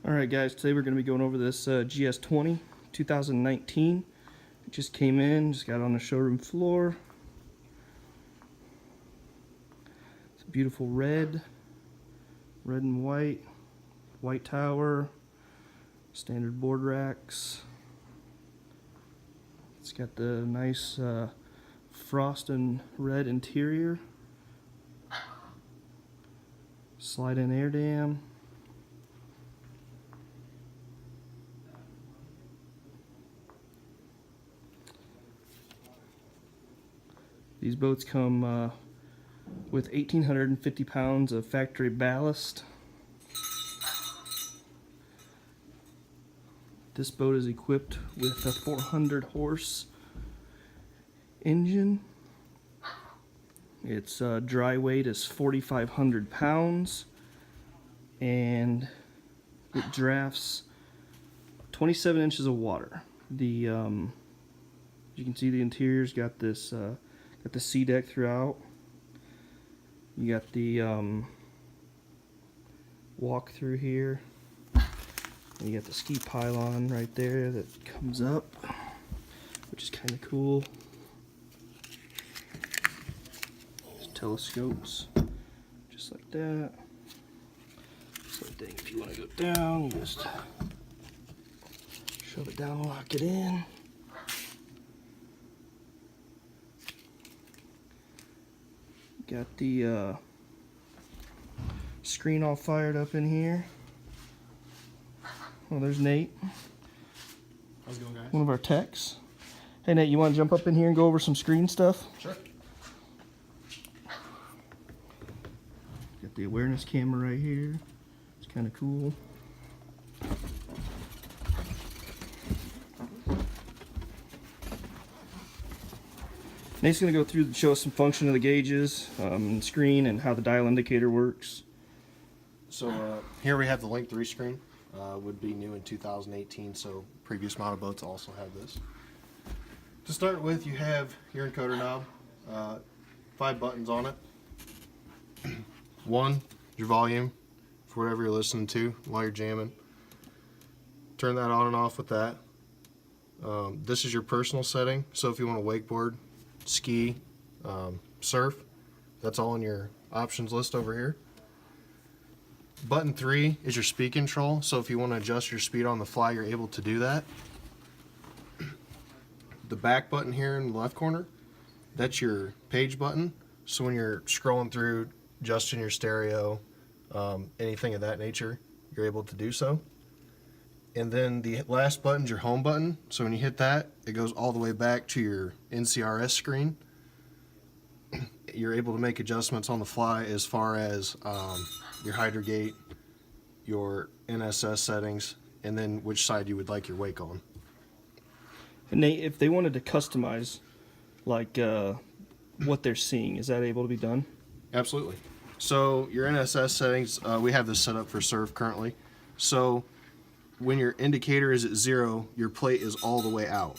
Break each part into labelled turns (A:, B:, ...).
A: Alright guys, today we're going to be going over this GS-20 2019. It just came in, just got on the showroom floor. It's a beautiful red and white tower, standard board racks. It's got the nice frost and red interior, slide-in air dam. These boats come with 1,850 pounds of factory ballast. This boat is equipped with a 400 horse engine. Its dry weight is 4,500 pounds, and it drafts 27 inches of water. You can see the interior's got this got the sea deck throughout. You got the walk through here. And you got the ski pylon right there that comes up, which is kind of cool. There's telescopes, just like that. Same thing if you want to go down, just shove it down, lock it in. Got the screen all fired up in here. Oh, there's Nate.
B: How's it going, guys?
A: One of our techs. Hey Nate, you want to jump up in here and go over some screen stuff?
B: Sure.
A: Got the awareness camera right here. It's kind of cool. Nate's going to go through and show us some function of the gauges, and screen, and how the dial indicator works.
B: So here we have the Link 3 screen. Would be new in 2018, so previous model boats also have this. To start with, you have your encoder knob, 5 buttons on it. One, your volume for whatever you're listening to while you're jamming. Turn that on and off with that. This is your personal setting, so if you want to wakeboard, ski, surf, that's all in your options list over here. Button 3 is your speed control, so if you want to adjust your speed on the fly, you're able to do that. The back button here in the left corner, that's your page button, so when you're scrolling through, adjusting your stereo, anything of that nature, you're able to do so. And then the last button's your home button, so when you hit that, it goes all the way back to your NCRS screen. You're able to make adjustments on the fly as far as your hydrogate, your NSS settings, and then which side you would like your wake on.
A: And Nate, if they wanted to customize like what they're seeing, is that able to be done?
B: Absolutely. So your NSS settings, we have this set up for surf currently. So when your indicator is at 0, your plate is all the way out.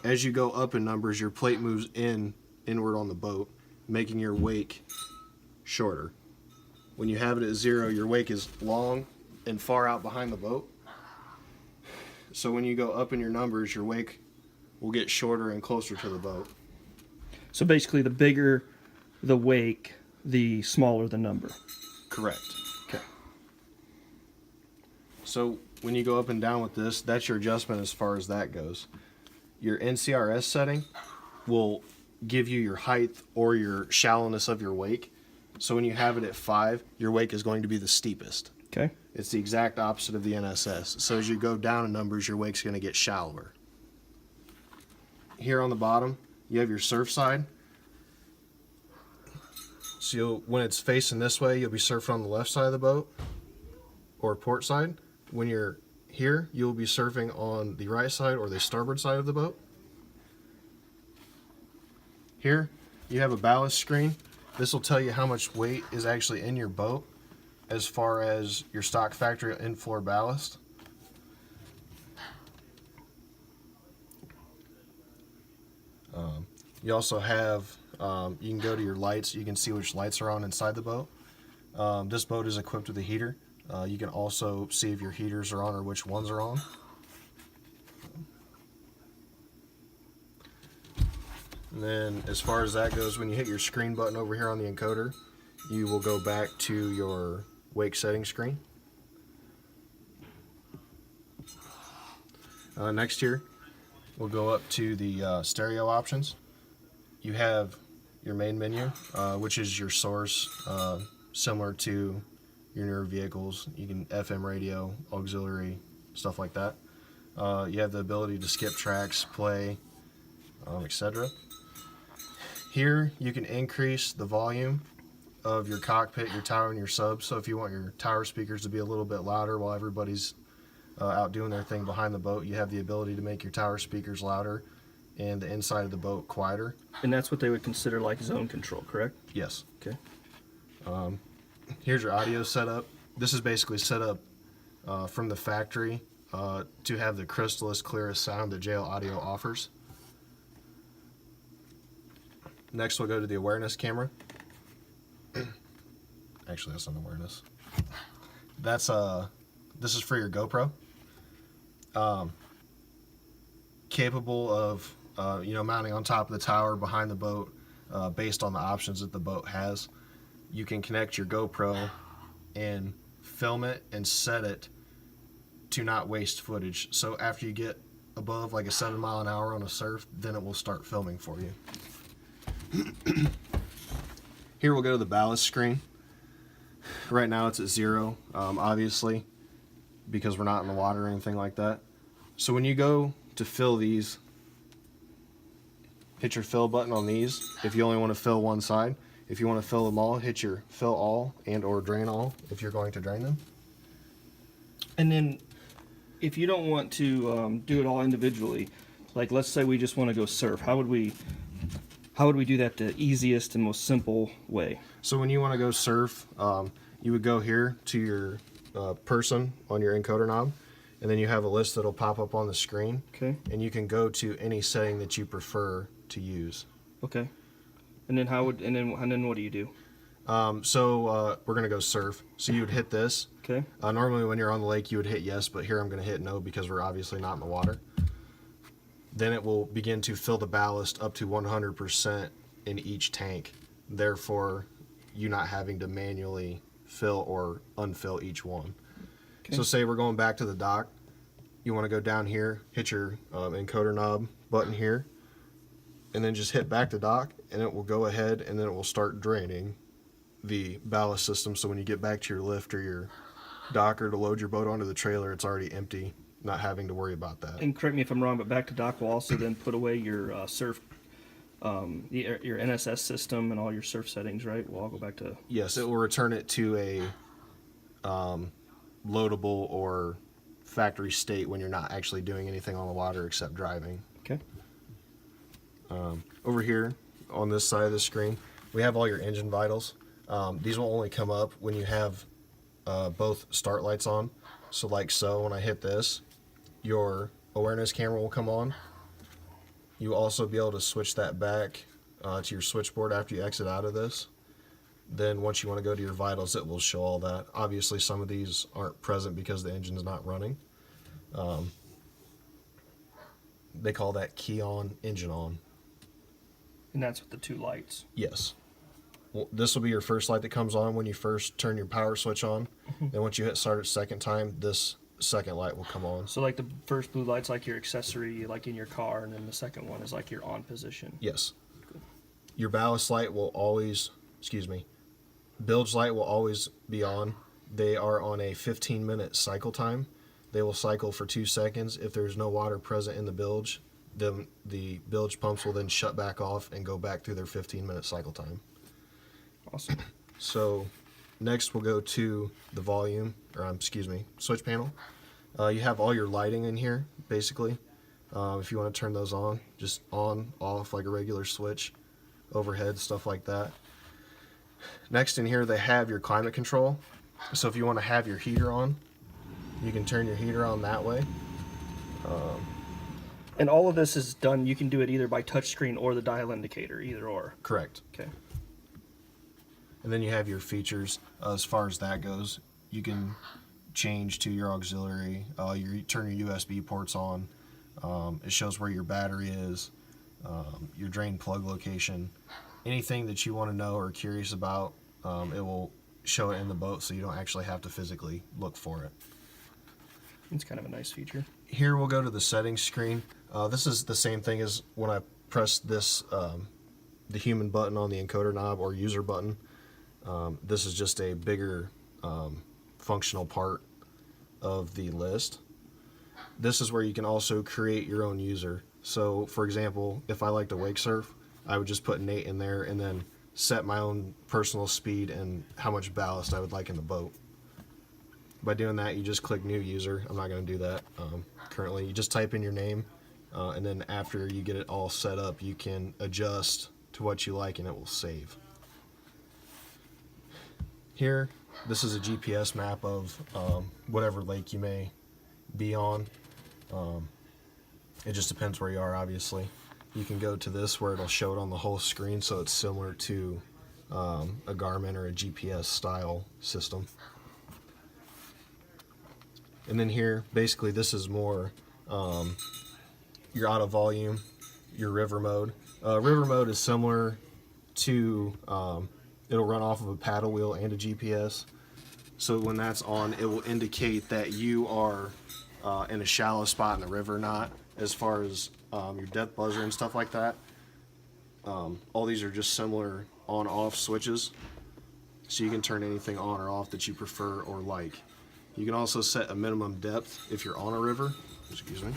B: As you go up in numbers, your plate moves inward on the boat, making your wake shorter. When you have it at 0, your wake is long and far out behind the boat. So when you go up in your numbers, your wake will get shorter and closer to the boat.
A: So basically, the bigger the wake, the smaller the number.
B: Correct.
A: Okay.
B: So when you go up and down with this, that's your adjustment as far as that goes. Your NCRS setting will give you your height or your shallowness of your wake. So when you have it at 5, your wake is going to be the steepest.
A: Okay.
B: It's the exact opposite of the NSS. So as you go down in numbers, your wake's going to get shallower. Here on the bottom, you have your surf side. So when it's facing this way, you'll be surfing on the left side of the boat or port side. When you're here, you'll be surfing on the right side or the starboard side of the boat. Here, you have a ballast screen. This will tell you how much weight is actually in your boat as far as your stock factory in-floor ballast. You also have, you can go to your lights. You can see which lights are on inside the boat. This boat is equipped with a heater. You can also see if your heaters are on or which ones are on. And then as far as that goes, when you hit your screen button over here on the encoder, you will go back to your wake setting screen. Next here, we'll go up to the stereo options. You have your main menu, which is your source, similar to your newer vehicles. You can FM radio, auxiliary, stuff like that. You have the ability to skip tracks, play, etc. Here you can increase the volume of your cockpit, your tower, and your sub. So if you want your tower speakers to be a little bit louder while everybody's out doing their thing behind the boat, you have the ability to make your tower speakers louder and the inside of the boat quieter.
A: And that's what they would consider like zone control, correct?
B: Yes.
A: Okay.
B: Here's your audio setup. This is basically set up from the factory to have the crystalest, clearest sound that JL Audio offers. Next we'll go to the awareness camera. Actually, that's not awareness. That's this is for your GoPro. Capable of mounting on top of the tower behind the boat, based on the options that the boat has. You can connect your GoPro and film it and set it to not waste footage. So after you get above like a 7 mile an hour on a surf, then it will start filming for you. Here we'll go to the ballast screen. Right now it's at 0, obviously, because we're not in the water or anything like that. So when you go to fill these, hit your fill button on these if you only want to fill one side. If you want to fill them all, hit your fill all and or drain all if you're going to drain them.
A: And then if you don't want to do it all individually, like let's say we just want to go surf, how would we do that the easiest and most simple way?
B: So when you want to go surf, you would go here to your person on your encoder knob, and then you have a list that'll pop up on the screen.
A: Okay.
B: And you can go to any setting that you prefer to use.
A: Okay. And then and then what do you do?
B: We're gonna go surf. So you would hit this.
A: Okay.
B: Normally when you're on the lake you would hit yes, but here I'm gonna hit no because we're obviously not in the water. Then it will begin to fill the ballast up to 100% in each tank. Therefore, you not having to manually fill or unfill each one. Okay. So say we're going back to the dock. You want to go down here, hit your encoder knob button here, and then just hit back to dock, and it will go ahead and then it will start draining the ballast system. So when you get back to your lift or your docker to load your boat onto the trailer, it's already empty, not having to worry about that.
A: And correct me if I'm wrong, but back to dock will also then put away your surf, your NSS system and all your surf settings, right? We'll all go back to...
B: Yes, it will return it to a loadable or factory state when you're not actually doing anything on the water except driving.
A: Okay.
B: Over here on this side of the screen, we have all your engine vitals. These will only come up when you have both start lights on. So like so, when I hit this, your awareness camera will come on. You'll also be able to switch that back to your switchboard after you exit out of this. Then once you want to go to your vitals, it will show all that. Obviously some of these aren't present because the engine's not running. They call that key on, engine on.
A: And that's with the two lights.
B: Yes. Well, this will be your first light that comes on when you first turn your power switch on. Then once you hit start a second time, this second light will come on.
A: So like the first blue light's like your accessory, like in your car, and then the second one is like your on position.
B: Yes. Good. Your ballast light will always, bilge light will always be on. They are on a 15-minute cycle time. They will cycle for 2 seconds. If there's no water present in the bilge, then the bilge pumps will then shut back off and go back through their 15-minute cycle time.
A: Awesome.
B: So next we'll go to the volume, or switch panel. You have all your lighting in here, basically. If you want to turn those on, just on, off like a regular switch, overhead, stuff like that. Next in here they have your climate control. So if you want to have your heater on, you can turn your heater on that way.
A: And all of this is done, you can do it either by touchscreen or the dial indicator, either or.
B: Correct.
A: Okay.
B: And then you have your features as far as that goes. You can change to your auxiliary, turn your USB ports on. It shows where your battery is, your drain plug location. Anything that you want to know or curious about, it will show it in the boat, so you don't actually have to physically look for it.
A: It's kind of a nice feature.
B: Here we'll go to the settings screen. This is the same thing as when I press this, the human button on the encoder knob or user button. This is just a bigger functional part of the list. This is where you can also create your own user. So for example, if I like to wake surf, I would just put Nate in there and then set my own personal speed and how much ballast I would like in the boat. By doing that, you just click new user. I'm not going to do that currently. You just type in your name, and then after you get it all set up, you can adjust to what you like and it will save. Here, this is a GPS map of whatever lake you may be on. It just depends where you are, obviously. You can go to this where it'll show it on the whole screen, so it's similar to a Garmin or a GPS style system. And then here, basically this is more your auto volume, your river mode. River mode is similar to, it'll run off of a paddle wheel and a GPS. So when that's on, it will indicate that you are in a shallow spot in the river, not as far as your depth buzzer and stuff like that. All these are just similar on-off switches, so you can turn anything on or off that you prefer or like. You can also set a minimum depth if you're on a river, excuse me,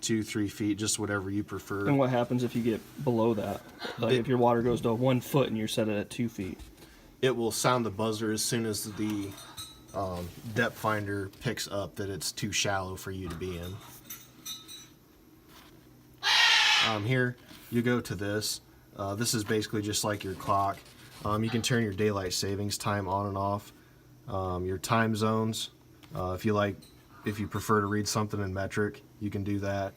B: 2-3 feet, just whatever you prefer.
A: And what happens if you get below that? Like if your water goes to 1 foot and you're set it at 2 feet?
B: It will sound the buzzer as soon as the depth finder picks up that it's too shallow for you to be in. Here, you go to this. This is basically just like your clock. You can turn your daylight savings time on and off. Your time zones. If you prefer to read something in metric, you can do that.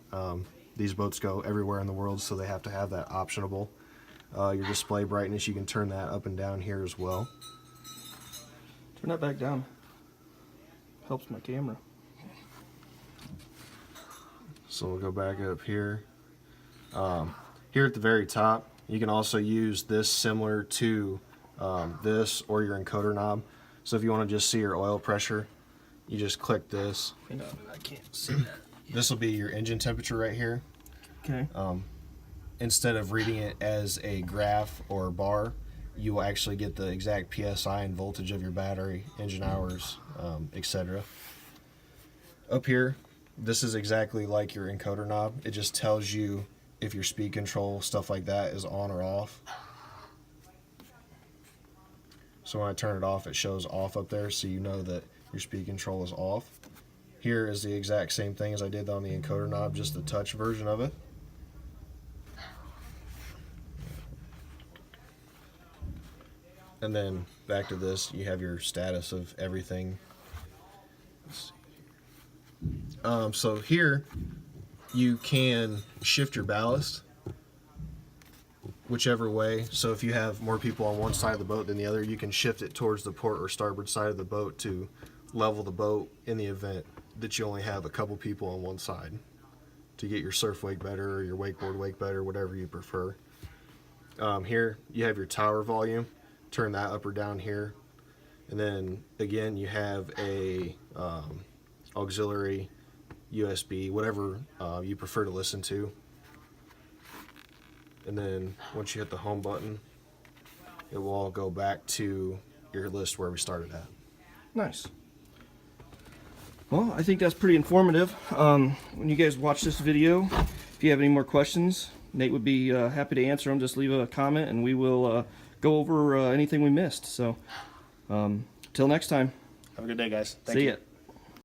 B: These boats go everywhere in the world, so they have to have that optionable. Your display brightness, you can turn that up and down here as well.
A: Turn that back down. Helps my camera.
B: So we'll go back up here. Here at the very top, you can also use this similar to this or your encoder knob. So if you want to just see your oil pressure, you just click this.
A: Hang on, I can't see that.
B: This will be your engine temperature right here.
A: Okay.
B: Instead of reading it as a graph or a bar, you will actually get the exact PSI and voltage of your battery, engine hours, etc. Up here, this is exactly like your encoder knob. It just tells you if your speed control, stuff like that, is on or off. So when I turn it off, it shows off up there, so you know that your speed control is off. Here is the exact same thing as I did on the encoder knob, just the touch version of it. And then back to this, you have your status of everything. So here, you can shift your ballast whichever way. So if you have more people on one side of the boat than the other, you can shift it towards the port or starboard side of the boat to level the boat in the event that you only have a couple people on one side, to get your surf wake better or your wakeboard wake better, whatever you prefer. Here you have your tower volume. Turn that up or down here. And then again, you have a auxiliary USB, whatever you prefer to listen to. And then once you hit the home button, it will all go back to your list where we started at.
A: Nice. Well, I think that's pretty informative. When you guys watch this video, if you have any more questions, Nate would be happy to answer them. Just leave a comment and we will go over anything we missed. So, till next time.
B: Have a good day, guys.
A: See ya.